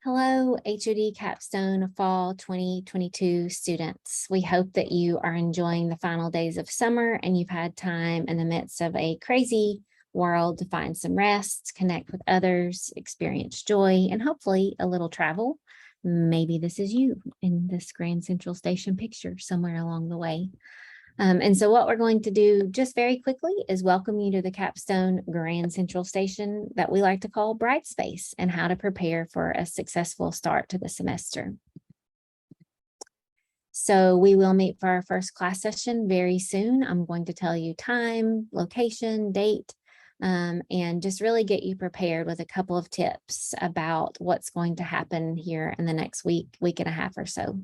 Hello, HOD Capstone Fall 2022 students. We hope that you are enjoying the final days of summer and you've had time in the midst of a crazy world to find some rest, connect with others, experience joy, and hopefully a little travel. Maybe this is you in this Grand Central Station picture somewhere along the way. And so what we're going to do just very quickly is welcome you to the Capstone Grand Central Station that we like to call Bright Space and how to prepare for a successful start to the semester. So we will meet for our first class session very soon. I'm going to tell you time, location, date, and just really get you prepared with a couple of tips about what's going to happen here in the next week and a half or so.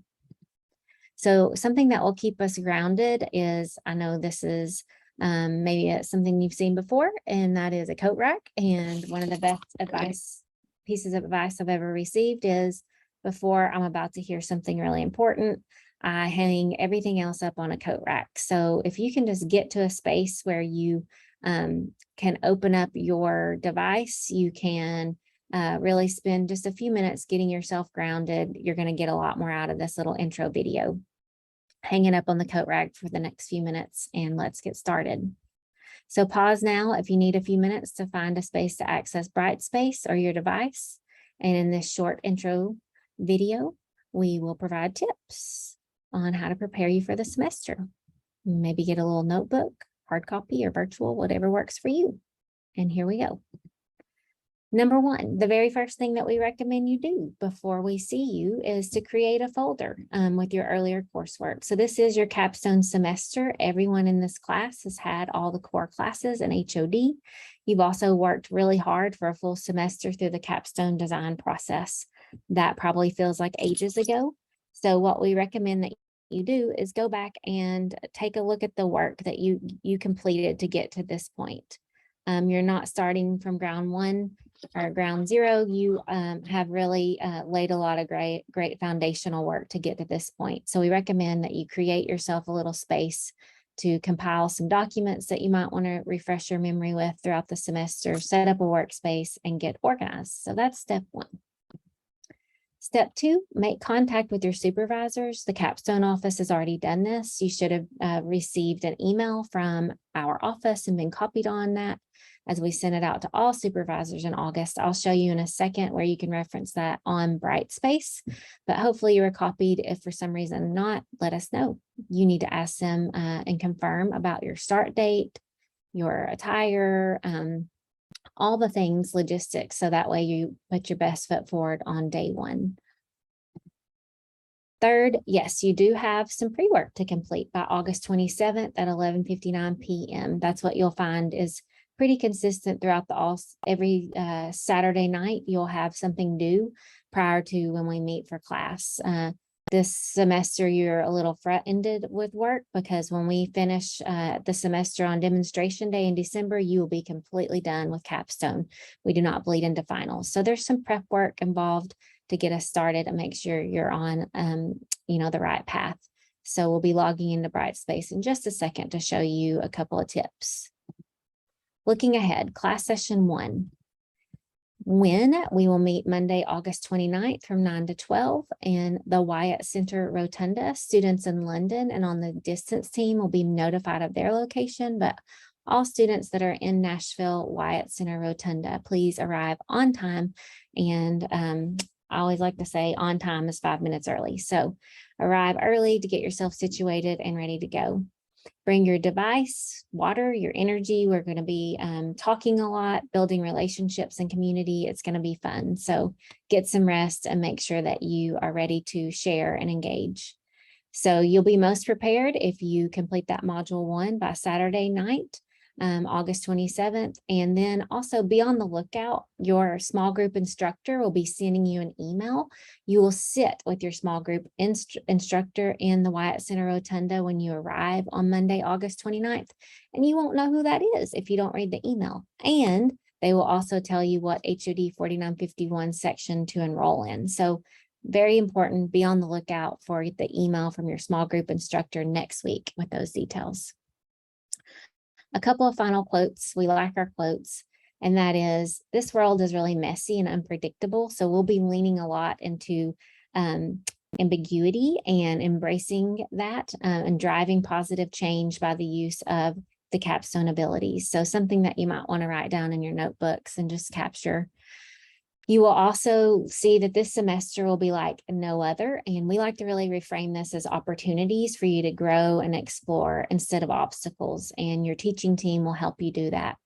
So something that will keep us grounded is, I know this is maybe it's something you've seen before, and that is a coat rack. And one of the best pieces of advice I've ever received is before I'm about to hear something really important, I hang everything else up on a coat rack. So if you can just get to a space where you can open up your device, you can really spend just a few minutes getting yourself grounded. You're going to get a lot more out of this little intro video. Hang it up on the coat rack for the next few minutes and let's get started. So pause now if you need a few minutes to find a space to access Brightspace or your device. And in this short intro video, we will provide tips on how to prepare you for the semester. Maybe get a little notebook, hard copy or virtual, whatever works for you. And here we go. Number one, the very first thing that we recommend you do before we see you is to create a folder with your earlier coursework. So this is your capstone semester. Everyone in this class has had all the core classes in HOD. You've also worked really hard for a full semester through the capstone design process. That probably feels like ages ago. So what we recommend that you do is go back and take a look at the work that you completed to get to this point. You're not starting from ground one or ground zero. You have really laid a lot of great foundational work to get to this point. So we recommend that you create yourself a little space to compile some documents that you might want to refresh your memory with throughout the semester, set up a workspace and get organized. So that's step one. Step two, make contact with your supervisors. The capstone office has already done this. You should have received an email from our office and been copied on that as we send it out to all supervisors in August. I'll show you in a second where you can reference that on Brightspace, but hopefully you were copied. If for some reason not, let us know. You need to ask them and confirm about your start date, your attire, all the things logistics. So that way you put your best foot forward on day one. Third, yes, you do have some pre-work to complete by August 27th at 11:59 p.m. That's what you'll find is pretty consistent throughout every Saturday night. You'll have something due prior to when we meet for class. This semester, you're a little front-ended with work because when we finish the semester on demonstration day in December, you will be completely done with capstone. We do not bleed into finals. So there's some prep work involved to get us started and make sure you're on the right path. So we'll be logging into Brightspace in just a second to show you a couple of tips. Looking ahead, class session 1. When we will meet Monday, August 29th from 9 to 12 in the Wyatt Center Rotunda. Students in London and on the distance team will be notified of their location, but all students that are in Nashville, Wyatt Center Rotunda, please arrive on time. And I always like to say on time is 5 minutes early. So arrive early to get yourself situated and ready to go. Bring your device, water, your energy. We're going to be talking a lot, building relationships and community. It's going to be fun. So get some rest and make sure that you are ready to share and engage. So you'll be most prepared if you complete that module 1 by Saturday night, August 27th. And then also be on the lookout. Your small group instructor will be sending you an email. You will sit with your small group instructor in the Wyatt Center Rotunda when you arrive on Monday, August 29th. And you won't know who that is if you don't read the email. And they will also tell you what HOD 4951 section to enroll in. So very important, be on the lookout for the email from your small group instructor next week with those details. A couple of final quotes. We like our quotes. And that is, this world is really messy and unpredictable. So we'll be leaning a lot into ambiguity and embracing that and driving positive change by the use of the capstone abilities. So something that you might want to write down in your notebooks and just capture. You will also see that this semester will be like no other. And we like to really reframe this as opportunities for you to grow and explore instead of obstacles. And your teaching team will help you do that.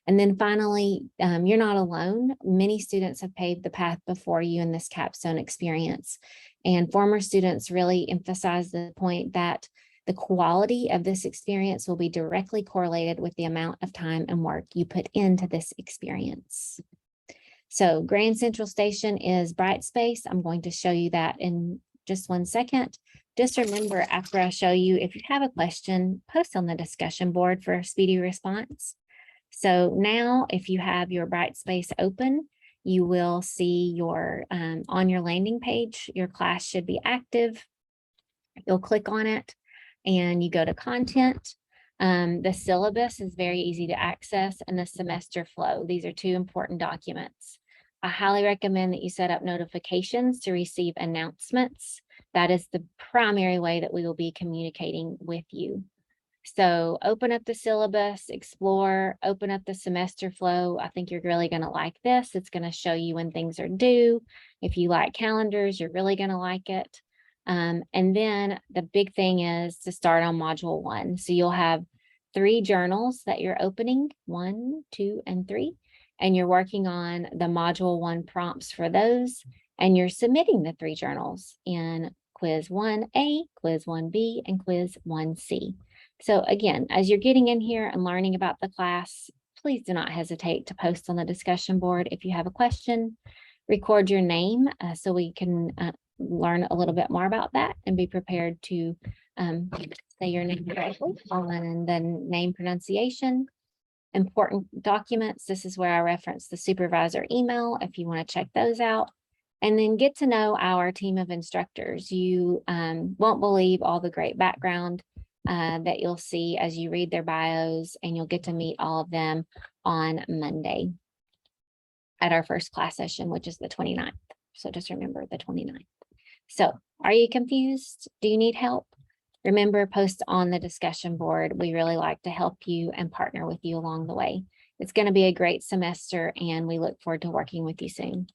And then finally, you're not alone. Many students have paved the path before you in this capstone experience. And former students really emphasize the point that the quality of this experience will be directly correlated with the amount of time and work you put into this experience. So Grand Central Station is Brightspace. I'm going to show you that in just 1 second. Just remember, after I show you, if you have a question, post on the discussion board for a speedy response. So now if you have your Brightspace open, you will see your on your landing page, your class should be active. You'll click on it and you go to content. The syllabus is very easy to access, and the semester flow. These are 2 important documents. I highly recommend that you set up notifications to receive announcements. That is the primary way that we will be communicating with you. So open up the syllabus, explore, open up the semester flow. I think you're really going to like this. It's going to show you when things are due. If you like calendars, you're really going to like it. And then the big thing is to start on module 1. So you'll have 3 journals that you're opening, 1, 2, and 3. And you're working on the module 1 prompts for those. And you're submitting the 3 journals in quiz 1A, quiz 1B, and quiz 1C. So again, as you're getting in here and learning about the class, please do not hesitate to post on the discussion board. If you have a question, record your name so we can learn a little bit more about that and be prepared to say your name correctly on the name pronunciation. Important documents. This is where I reference the supervisor email if you want to check those out. And then get to know our team of instructors. You won't believe all the great background that you'll see as you read their bios, and you'll get to meet all of them on Monday at our first class session, which is the 29th. So just remember the 29th. So are you confused? Do you need help? Remember, post on the discussion board. We really like to help you and partner with you along the way. It's going to be a great semester, and we look forward to working with you soon.